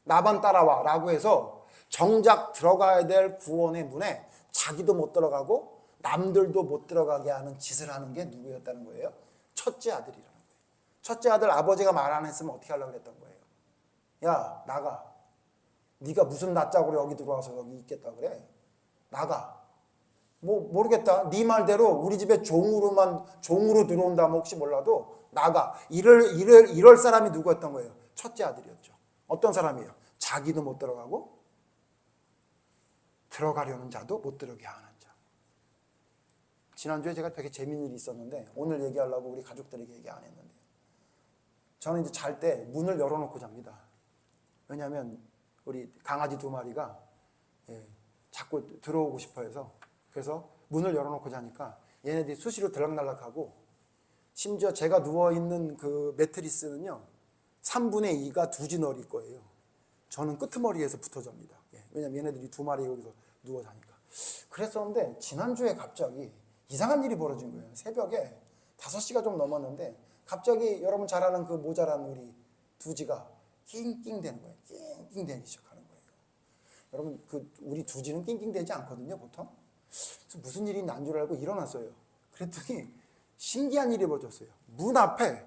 나만 따라와 라고 해서 정작 들어가야 될 구원의 문에 자기도 못 들어가고 남들도 못 들어가게 하는 짓을 하는 게 누구였다는 거예요? 첫째 아들이라는 거예요. 첫째 아들 아버지가 말 안 했으면 어떻게 하려고 그랬던 거예요? 야 나가. 네가 무슨 낯짝으로 여기 들어와서 여기 있겠다 그래? 나가. 뭐 모르겠다. 네 말대로 우리 집에 종으로 들어온다면 혹시 몰라도 나가. 이럴 사람이 누구였던 거예요? 첫째 아들이었죠. 어떤 사람이에요? 자기도 못 들어가고 들어가려는 자도 못 들어게 하는 자. 지난주에 제가 되게 재밌는 일이 있었는데 오늘 얘기하려고 우리 가족들에게 얘기 안 했는데 저는 이제 잘 때 문을 열어놓고 잡니다. 왜냐하면 우리 강아지 2마리가 자꾸 들어오고 싶어 해서 그래서 문을 열어놓고 자니까 얘네들이 수시로 들락날락하고 심지어 제가 누워있는 그 매트리스는요 3분의 2가 두지너리 거예요. 저는 끄트머리에서 붙어 잡니다. 왜냐면 얘네들이 2마리 여기서 누워 자니까. 그랬었는데 지난주에 갑자기 이상한 일이 벌어진 거예요. 새벽에 5시가 좀 넘었는데 갑자기 여러분 잘 아는 그 모자란 우리 두지가 낑낑 대는 거예요. 낑낑 대기 시작하는 거예요. 여러분 그 우리 두지는 낑낑 대지 않거든요 보통. 그래서 무슨 일이 난 줄 알고 일어났어요. 그랬더니 신기한 일이 벌어졌어요. 문 앞에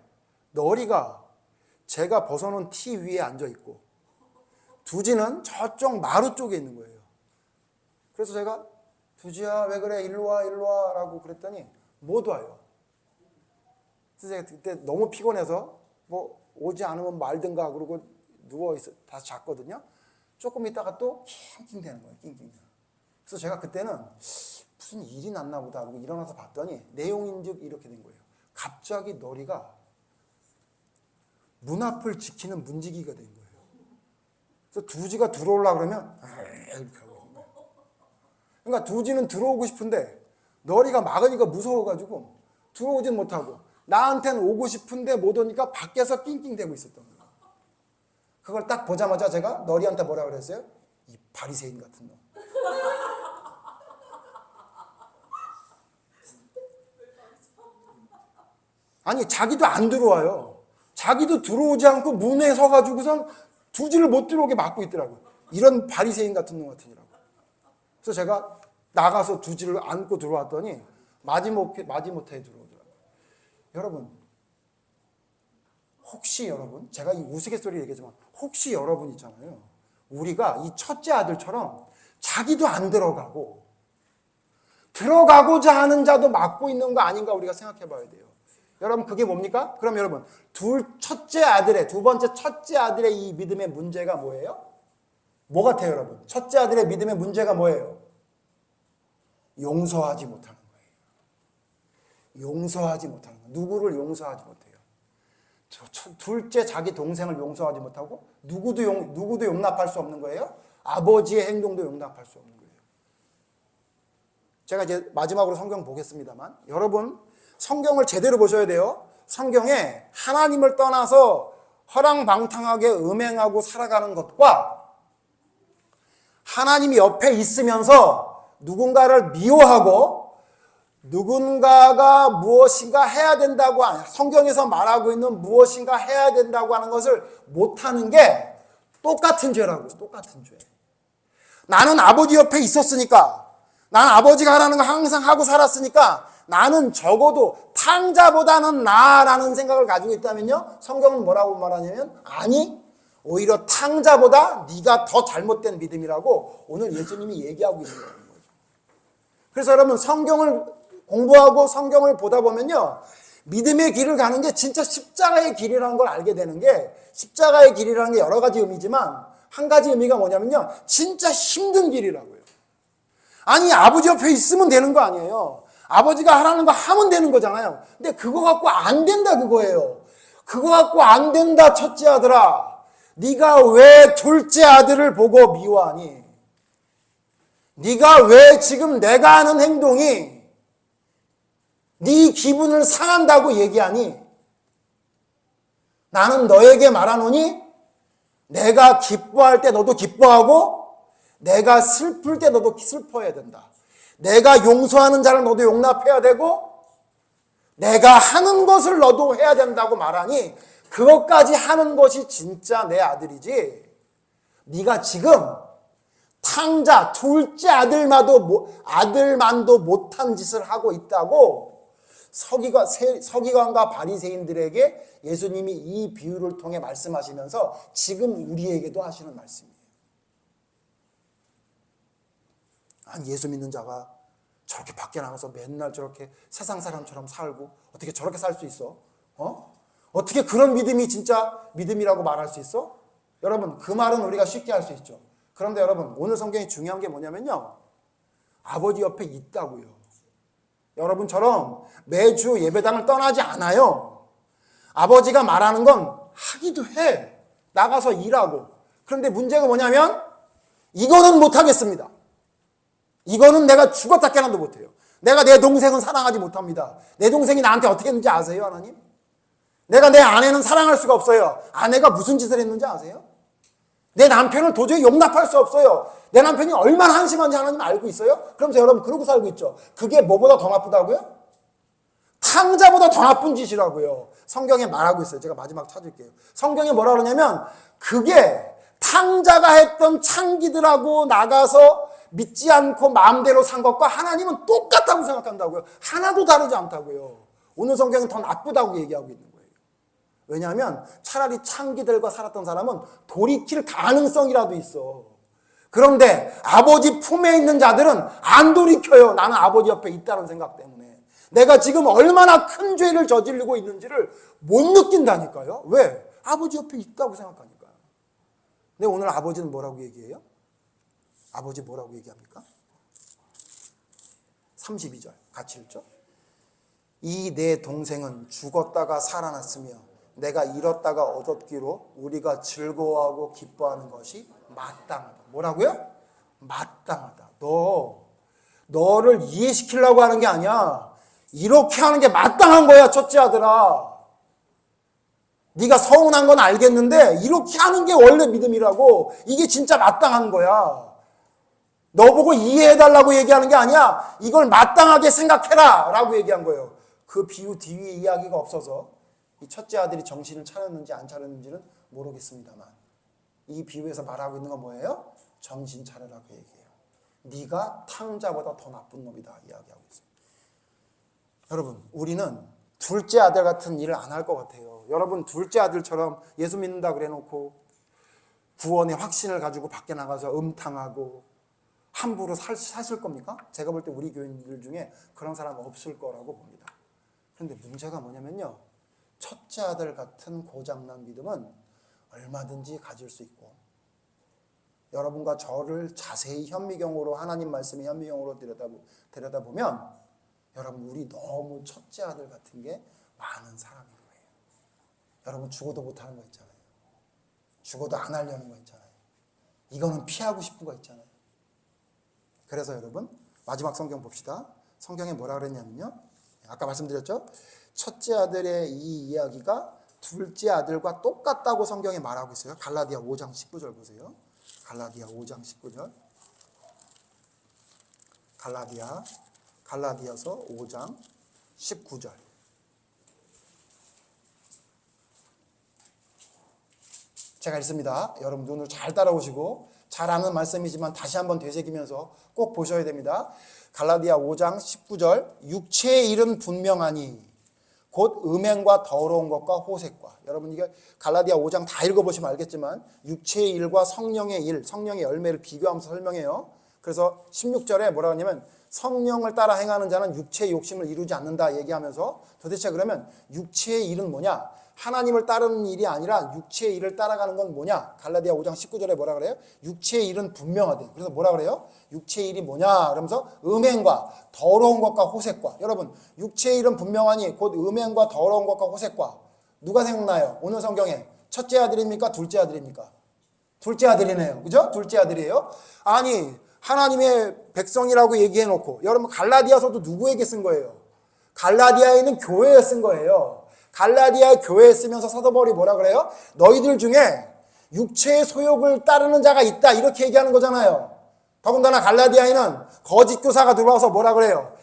너리가 제가 벗어놓은 티 위에 앉아있고 두지는 저쪽 마루 쪽에 있는 거예요. 그래서 제가 두지야 왜 그래 일로 와 라고 그랬더니 못 와요. 그래서 제가 그때 너무 피곤해서 뭐 오지 않으면 말든가 그러고 누워있어 다시 잤거든요. 조금 있다가 또 낑낑 대는 거예요. 낑낑. 그래서 제가 그때는 무슨 일이 났나 보다 하고 일어나서 봤더니 내용인즉 이렇게 된 거예요. 갑자기 너리가 문 앞을 지키는 문지기가 된 거예요. 그래서 두지가 들어오려고 그러면 이렇게 하고 있는 거예요. 그러니까 두지는 들어오고 싶은데 너리가 막으니까 무서워가지고 들어오진 못하고 나한테는 오고 싶은데 못 오니까 밖에서 낑낑대고 있었던 거예요. 그걸 딱 보자마자 제가 너리한테 뭐라 그랬어요? 이 바리새인 같은 놈. 아니 자기도 안 들어와요. 자기도 들어오지 않고 문에 서가지고선 두지를 못 들어오게 막고 있더라고요. 이런 바리새인 같은 놈 같으니라고. 그래서 제가 나가서 두지를 안고 들어왔더니 마지못해 들어오더라고요. 여러분 혹시 여러분 제가 이 우스갯소리 얘기하지만 혹시 여러분 있잖아요. 우리가 이 첫째 아들처럼 자기도 안 들어가고 들어가고자 하는 자도 막고 있는 거 아닌가 우리가 생각해 봐야 돼요. 여러분 그게 뭡니까? 그럼 여러분 두 번째 첫째 아들의 이 믿음의 문제가 뭐예요? 뭐 같아요 여러분? 첫째 아들의 믿음의 문제가 뭐예요? 용서하지 못하는 거예요. 용서하지 못하는 거예요. 누구를 용서하지 못해요? 둘째 자기 동생을 용서하지 못하고 누구도 용납할 수 없는 거예요? 아버지의 행동도 용납할 수 없는 거예요. 제가 이제 마지막으로 성경 보겠습니다만 여러분 성경을 제대로 보셔야 돼요. 성경에 하나님을 떠나서 허랑방탕하게 음행하고 살아가는 것과 하나님이 옆에 있으면서 누군가를 미워하고 누군가가 무엇인가 해야 된다고 성경에서 말하고 있는 무엇인가 해야 된다고 하는 것을 못하는 게 똑같은 죄라고. 똑같은 죄. 나는 아버지 옆에 있었으니까 난 아버지가 하라는 거 항상 하고 살았으니까 나는 적어도 탕자보다는 나아라는 생각을 가지고 있다면요. 성경은 뭐라고 말하냐면 아니 오히려 탕자보다 네가 더 잘못된 믿음이라고 오늘 예수님이 얘기하고 있는 거예요. 그래서 여러분 성경을 공부하고 성경을 보다 보면요. 믿음의 길을 가는 게 진짜 십자가의 길이라는 걸 알게 되는 게 십자가의 길이라는 게 여러 가지 의미지만 한 가지 의미가 뭐냐면요. 진짜 힘든 길이라고요. 아니 아버지 옆에 있으면 되는 거 아니에요. 아버지가 하라는 거 하면 되는 거잖아요. 근데 그거 갖고 안 된다 그거예요. 그거 갖고 안 된다 첫째 아들아. 네가 왜 둘째 아들을 보고 미워하니? 네가 왜 지금 내가 하는 행동이 네 기분을 상한다고 얘기하니? 나는 너에게 말하노니 내가 기뻐할 때 너도 기뻐하고 내가 슬플 때 너도 슬퍼해야 된다. 내가 용서하는 자를 너도 용납해야 되고 내가 하는 것을 너도 해야 된다고 말하니 그것까지 하는 것이 진짜 내 아들이지. 네가 지금 탕자 둘째 아들만도 못한 짓을 하고 있다고 서기관과 바리새인들에게 예수님이 이 비유를 통해 말씀하시면서 지금 우리에게도 하시는 말씀이에요. 예수 믿는 자가 저렇게 밖에 나가서 맨날 저렇게 세상 사람처럼 살고 어떻게 저렇게 살 수 있어? 어떻게 그런 믿음이 진짜 믿음이라고 말할 수 있어? 여러분, 그 말은 우리가 쉽게 할 수 있죠. 그런데 여러분, 오늘 성경이 중요한 게 뭐냐면요, 아버지 옆에 있다고요. 여러분처럼 매주 예배당을 떠나지 않아요. 아버지가 말하는 건 하기도 해. 나가서 일하고. 그런데 문제가 뭐냐면 이거는 못하겠습니다. 이거는 내가 죽었다 깨어나도 못해요. 내가 내 동생은 사랑하지 못합니다. 내 동생이 나한테 어떻게 했는지 아세요, 하나님? 내가 내 아내는 사랑할 수가 없어요. 아내가 무슨 짓을 했는지 아세요? 내 남편을 도저히 용납할 수 없어요. 내 남편이 얼마나 한심한지 하나님 알고 있어요? 그러면서 여러분 그러고 살고 있죠. 그게 뭐보다 더 나쁘다고요? 탕자보다 더 나쁜 짓이라고요. 성경에 말하고 있어요. 제가 마지막 찾을게요. 성경에 뭐라 그러냐면 그게 탕자가 했던 창기들하고 나가서 믿지 않고 마음대로 산 것과 하나님은 똑같다고 생각한다고요. 하나도 다르지 않다고요. 오늘 성경은 더 나쁘다고 얘기하고 있는 거예요. 왜냐하면 차라리 창기들과 살았던 사람은 돌이킬 가능성이라도 있어. 그런데 아버지 품에 있는 자들은 안 돌이켜요. 나는 아버지 옆에 있다는 생각 때문에. 내가 지금 얼마나 큰 죄를 저지르고 있는지를 못 느낀다니까요. 왜? 아버지 옆에 있다고 생각하니까요. 근데 오늘 아버지는 뭐라고 얘기해요? 아버지 뭐라고 얘기합니까? 32절 같이 읽죠. 이 내 동생은 죽었다가 살아났으며 내가 잃었다가 얻었기로 우리가 즐거워하고 기뻐하는 것이 마땅하다. 뭐라고요? 마땅하다. 너를 이해시키려고 하는 게 아니야. 이렇게 하는 게 마땅한 거야, 첫째 아들아. 네가 서운한 건 알겠는데 이렇게 하는 게 원래 믿음이라고. 이게 진짜 마땅한 거야. 너 보고 이해해달라고 얘기하는 게 아니야. 이걸 마땅하게 생각해라 라고 얘기한 거예요. 그 비유 뒤에 이야기가 없어서 이 첫째 아들이 정신을 차렸는지 안 차렸는지는 모르겠습니다만 이 비유에서 말하고 있는 건 뭐예요? 정신 차려라고 얘기해요. 네가 탕자보다 더 나쁜 놈이다 이야기하고 있습니다. 여러분, 우리는 둘째 아들 같은 일을 안 할 것 같아요. 여러분, 둘째 아들처럼 예수 믿는다 그래 놓고 구원의 확신을 가지고 밖에 나가서 음탕하고 함부로 사실 겁니까? 제가 볼 때 우리 교인들 중에 그런 사람 없을 거라고 봅니다. 그런데 문제가 뭐냐면요, 첫째 아들 같은 고장난 믿음은 얼마든지 가질 수 있고, 여러분과 저를 자세히 현미경으로, 하나님 말씀의 현미경으로 들여다보면 여러분, 우리 너무 첫째 아들 같은 게 많은 사람인 거예요. 여러분, 죽어도 못하는 거 있잖아요. 죽어도 안 하려는 거 있잖아요. 이거는 피하고 싶은 거 있잖아요. 그래서 여러분, 마지막 성경 봅시다. 성경에 뭐라 그랬냐면요, 아까 말씀드렸죠? 첫째 아들의 이 이야기가 둘째 아들과 똑같다고 성경에 말하고 있어요. 갈라디아 5장 19절 보세요. 갈라디아 5장 19절. 갈라디아서 5장 19절. 제가 읽습니다. 여러분 눈으로 잘 따라오시고, 잘 아는 말씀이지만 다시 한번 되새기면서 꼭 보셔야 됩니다. 갈라디아 5장 19절. 육체의 일은 분명하니 곧 음행과 더러운 것과 호색과. 여러분, 이게 갈라디아 5장 다 읽어보시면 알겠지만 육체의 일과 성령의 일, 성령의 열매를 비교하면서 설명해요. 그래서 16절에 뭐라고 하냐면 성령을 따라 행하는 자는 육체의 욕심을 이루지 않는다 얘기하면서, 도대체 그러면 육체의 일은 뭐냐? 하나님을 따르는 일이 아니라 육체의 일을 따라가는 건 뭐냐? 갈라디아 5장 19절에 뭐라 그래요? 육체의 일은 분명하대. 그래서 뭐라 그래요? 육체의 일이 뭐냐? 그러면서 음행과 더러운 것과 호색과. 여러분, 육체의 일은 분명하니 곧 음행과 더러운 것과 호색과. 누가 생각나요? 오늘 성경에 첫째 아들입니까? 둘째 아들입니까? 둘째 아들이네요. 그죠? 둘째 아들이에요. 아니, 하나님의 백성이라고 얘기해놓고, 여러분 갈라디아서도 누구에게 쓴 거예요? 갈라디아에 있는 교회에 쓴 거예요. 갈라디아 교회에 쓰면서 사도 바울이 뭐라 그래요? 너희들 중에 육체의 소욕을 따르는 자가 있다, 이렇게 얘기하는 거잖아요. 더군다나 갈라디아에는 거짓 교사가 들어와서 뭐라 그래요?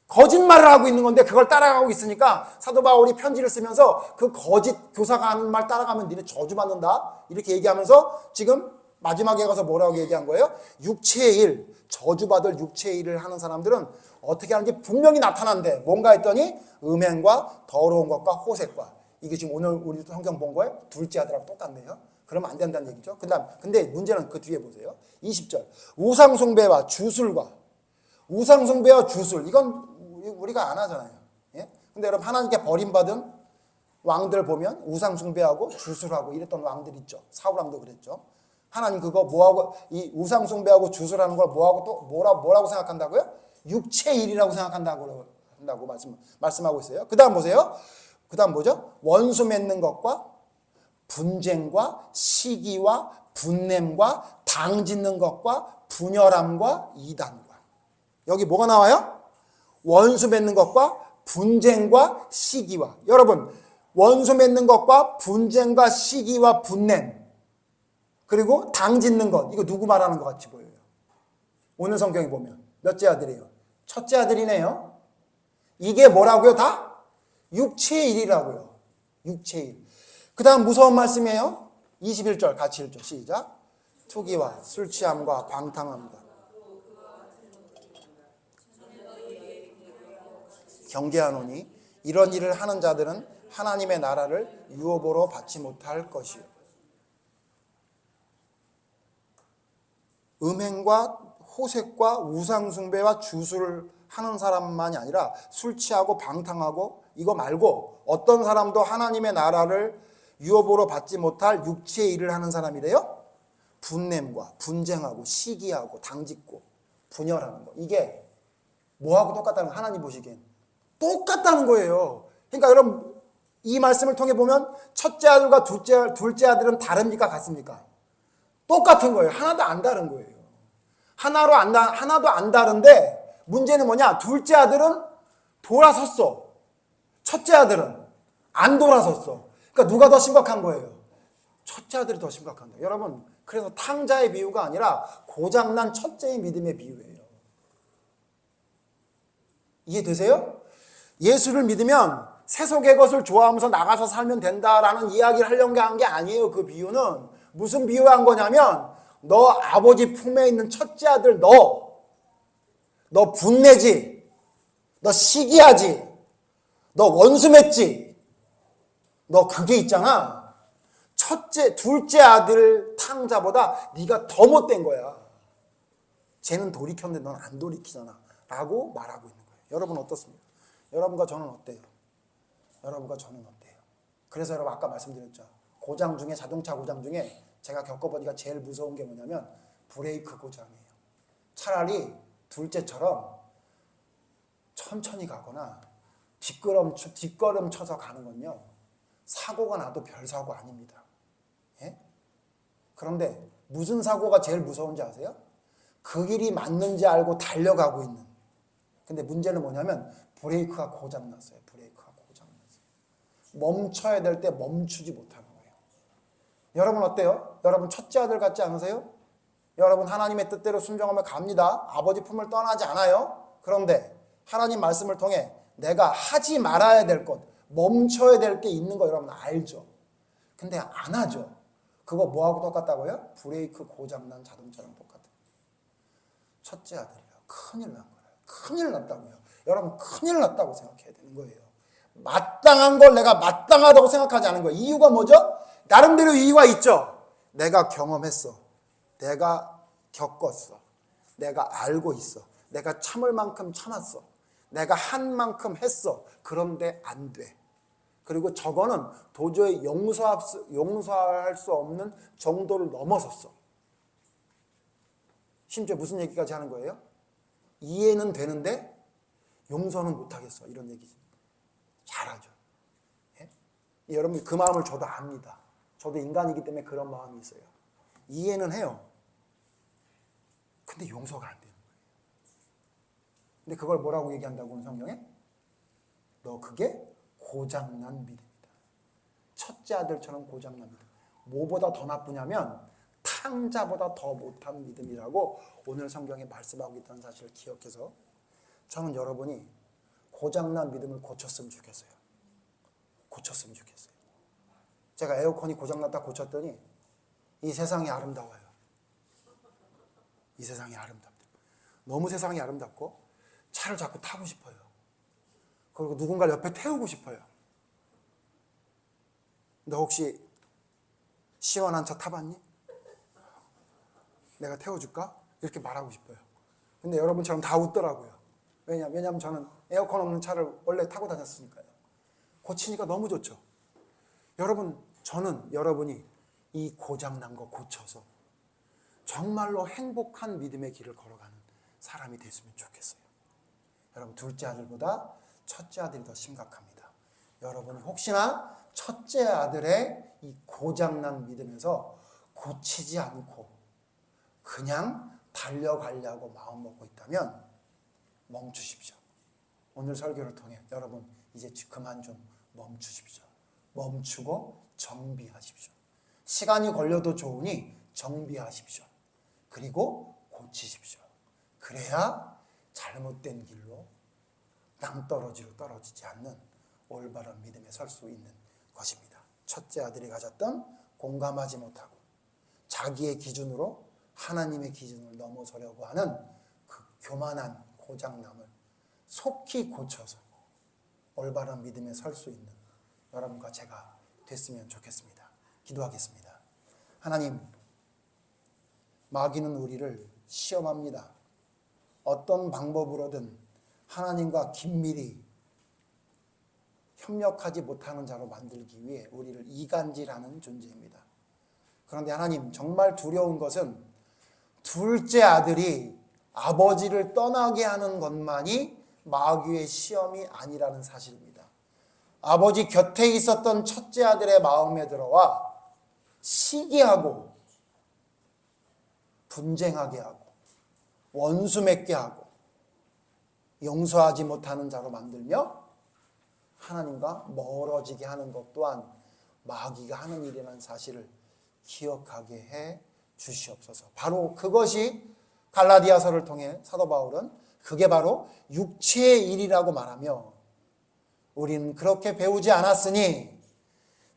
거짓말을 하고 있는 건데 그걸 따라가고 있으니까 사도 바울이 편지를 쓰면서 그 거짓 교사가 하는 말 따라가면 니네 저주받는다, 이렇게 얘기하면서 지금 마지막에 가서 뭐라고 얘기한 거예요? 육체의 일, 저주받을 육체의 일을 하는 사람들은 어떻게 하는지 분명히 나타난대. 뭔가 했더니 음행과 더러운 것과 호색과. 이게 지금 오늘 우리 성경 본 거예요? 둘째 아들하고 똑같네요. 그러면 안 된다는 얘기죠. 근데 문제는 그 뒤에 보세요. 20절. 우상숭배와 주술과 우상숭배와 주술 이건 우리가 안 하잖아요. 예? 근데 여러분 하나님께 버림받은 왕들 보면 우상숭배하고 주술하고 이랬던 왕들 있죠. 사울왕도 그랬죠. 하나님 그거 뭐하고 이 우상숭배하고 주술하는 걸 뭐하고 또 뭐라고 생각한다고요? 육체의 일이라고 생각한다고 말씀하고 있어요. 그 다음 보세요. 그 다음 뭐죠? 원수 맺는 것과 분쟁과 시기와 분냄과 당 짓는 것과 분열함과 이단과. 여기 뭐가 나와요? 원수 맺는 것과 분쟁과 시기와. 여러분 원수 맺는 것과 분쟁과 시기와 분냄 그리고 당 짓는 것 이거 누구 말하는 것 같이 보여요? 오늘 성경에 보면 몇째 아들이에요? 첫째 아들이네요. 이게 뭐라고요? 다 육체의 일이라고요. 육체의 일. 그 다음 무서운 말씀이에요. 21절 같이 읽죠. 시작. 투기와 술 취함과 방탕함과 경계하노니 이런 일을 하는 자들은 하나님의 나라를 유업으로 받지 못할 것이요. 음행과 호색과 우상숭배와 주술을 하는 사람만이 아니라 술 취하고 방탕하고 이거 말고 어떤 사람도 하나님의 나라를 유업으로 받지 못할 육체의 일을 하는 사람이래요. 분냄과 분쟁하고 시기하고 당짓고 분열하는 거. 이게 뭐하고 똑같다는 거 하나님 보시기엔 똑같다는 거예요. 그러니까 여러분 이 말씀을 통해 보면 첫째 아들과 둘째 아들은 다릅니까? 같습니까? 똑같은 거예요. 하나도 안 다른 거예요. 하나도 안 다른데 문제는 뭐냐? 둘째 아들은 돌아섰어. 첫째 아들은 안 돌아섰어. 그러니까 누가 더 심각한 거예요? 첫째 아들이 더 심각한 거예요. 여러분 그래서 탕자의 비유가 아니라 고장난 첫째의 믿음의 비유예요. 이해되세요? 예수를 믿으면 세속의 것을 좋아하면서 나가서 살면 된다라는 이야기를 하려고 한 게 아니에요. 그 비유는 무슨 비유한 거냐면 너 아버지 품에 있는 첫째 아들 너 분내지, 너 시기하지, 너 원수 맺지, 너 그게 있잖아. 둘째 아들 탕자보다 네가 더 못된 거야. 쟤는 돌이켰는데 넌 안 돌이키잖아 라고 말하고 있는 거예요. 여러분 어떻습니까? 여러분과 저는 어때요? 여러분과 저는 어때요? 그래서 여러분 아까 말씀드렸죠. 고장 중에 자동차 고장 중에 제가 겪어보니까 제일 무서운 게 뭐냐면 브레이크 고장이에요. 차라리 둘째처럼 천천히 가거나 뒷걸음 쳐서 가는 건요. 사고가 나도 별 사고 아닙니다. 예? 그런데 무슨 사고가 제일 무서운지 아세요? 그 길이 맞는지 알고 달려가고 있는. 근데 문제는 뭐냐면 브레이크가 고장났어요. 브레이크가 고장났어요. 멈춰야 될 때 멈추지 못하는 거예요. 여러분 어때요? 여러분 첫째 아들 같지 않으세요? 여러분 하나님의 뜻대로 순종하며 갑니다. 아버지 품을 떠나지 않아요. 그런데 하나님 말씀을 통해 내가 하지 말아야 될 것, 멈춰야 될 게 있는 거 여러분 알죠? 근데 안 하죠. 그거 뭐하고 똑같다고요? 브레이크 고장난 자동차랑 똑같아요. 첫째 아들이요. 큰일 난 거예요. 큰일 났다고요. 여러분 큰일 났다고 생각해야 되는 거예요. 마땅한 걸 내가 마땅하다고 생각하지 않은 거예요. 이유가 뭐죠? 나름대로 이유가 있죠. 내가 경험했어. 내가 겪었어. 내가 알고 있어. 내가 참을 만큼 참았어. 내가 한 만큼 했어. 그런데 안 돼. 그리고 저거는 도저히 용서할 수 없는 정도를 넘어섰어. 심지어 무슨 얘기까지 하는 거예요? 이해는 되는데 용서는 못하겠어. 이런 얘기지. 잘하죠. 예? 여러분 그 마음을 저도 압니다. 저도 인간이기 때문에 그런 마음이 있어요. 이해는 해요. 근데 용서가 안 되는 거예요. 근데 그걸 뭐라고 얘기한다고는 성경에? 너 그게 고장난 믿음이다. 첫째 아들처럼 고장난 믿음. 뭐보다 더 나쁘냐면 탕자보다 더 못한 믿음이라고 오늘 성경에 말씀하고 있다는 사실을 기억해서 저는 여러분이 고장난 믿음을 고쳤으면 좋겠어요. 고쳤으면 좋겠어요. 제가 에어컨이 고장났다 고쳤더니 이 세상이 아름다워요. 이 세상이 아름답다. 너무 세상이 아름답고 차를 자꾸 타고 싶어요. 그리고 누군가를 옆에 태우고 싶어요. 근데 혹시 시원한 차 타봤니? 내가 태워줄까? 이렇게 말하고 싶어요. 근데 여러분처럼 다 웃더라고요. 왜냐하면 저는 에어컨 없는 차를 원래 타고 다녔으니까요. 고치니까 너무 좋죠. 저는 여러분이 이 고장난 거 고쳐서 정말로 행복한 믿음의 길을 걸어가는 사람이 됐으면 좋겠어요. 여러분, 둘째 아들보다 첫째 아들이 더 심각합니다. 여러분이 혹시나 첫째 아들의 이 고장난 믿음에서 고치지 않고 그냥 달려가려고 마음먹고 있다면 멈추십시오. 오늘 설교를 통해 여러분 이제 그만 좀 멈추십시오. 멈추고 정비하십시오. 시간이 걸려도 좋으니 정비하십시오. 그리고 고치십시오. 그래야 잘못된 길로 낭떠러지로 떨어지지 않는 올바른 믿음에 설 수 있는 것입니다. 첫째 아들이 가졌던 공감하지 못하고 자기의 기준으로 하나님의 기준을 넘어서려고 하는 그 교만한 고장남을 속히 고쳐서 올바른 믿음에 설 수 있는 여러분과 제가 됐으면 좋겠습니다. 기도하겠습니다. 하나님, 마귀는 우리를 시험합니다. 어떤 방법으로든 하나님과 긴밀히 협력하지 못하는 자로 만들기 위해 우리를 이간질하는 존재입니다. 그런데 하나님, 정말 두려운 것은 둘째 아들이 아버지를 떠나게 하는 것만이 마귀의 시험이 아니라는 사실입니다. 아버지 곁에 있었던 첫째 아들의 마음에 들어와 시기하고 분쟁하게 하고 원수 맺게 하고 용서하지 못하는 자로 만들며 하나님과 멀어지게 하는 것 또한 마귀가 하는 일이라는 사실을 기억하게 해 주시옵소서. 바로 그것이 갈라디아서를 통해 사도 바울은 그게 바로 육체의 일이라고 말하며 우리는 그렇게 배우지 않았으니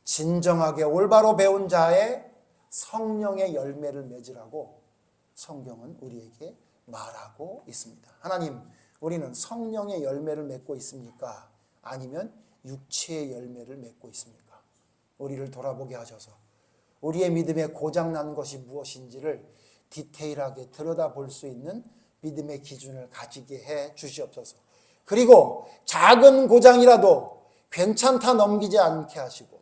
진정하게 올바로 배운 자의 성령의 열매를 맺으라고 성경은 우리에게 말하고 있습니다. 하나님, 우리는 성령의 열매를 맺고 있습니까? 아니면 육체의 열매를 맺고 있습니까? 우리를 돌아보게 하셔서 우리의 믿음에 고장난 것이 무엇인지를 디테일하게 들여다볼 수 있는 믿음의 기준을 가지게 해 주시옵소서. 그리고 작은 고장이라도 괜찮다 넘기지 않게 하시고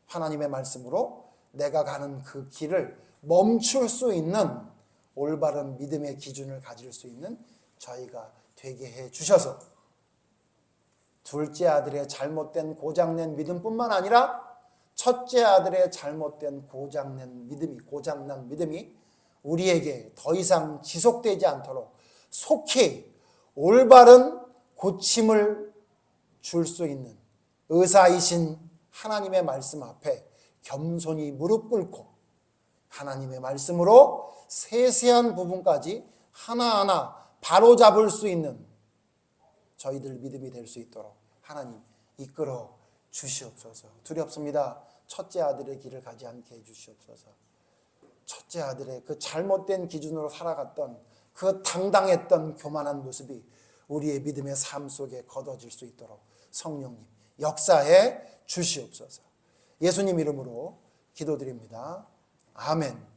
하나님의 말씀으로 내가 가는 그 길을 멈출 수 있는 올바른 믿음의 기준을 가질 수 있는 저희가 되게 해 주셔서 둘째 아들의 잘못된 고장난 믿음뿐만 아니라 첫째 아들의 잘못된 고장난 믿음이 우리에게 더 이상 지속되지 않도록 속히 올바른 고침을 줄 수 있는 의사이신 하나님의 말씀 앞에 겸손히 무릎 꿇고 하나님의 말씀으로 세세한 부분까지 하나하나 바로잡을 수 있는 저희들 믿음이 될 수 있도록 하나님 이끌어 주시옵소서. 두렵습니다. 첫째 아들의 길을 가지 않게 해주시옵소서. 첫째 아들의 그 잘못된 기준으로 살아갔던 그 당당했던 교만한 모습이 우리의 믿음의 삶 속에 걷어질 수 있도록 성령님 역사해 주시옵소서. 예수님 이름으로 기도드립니다. 아멘.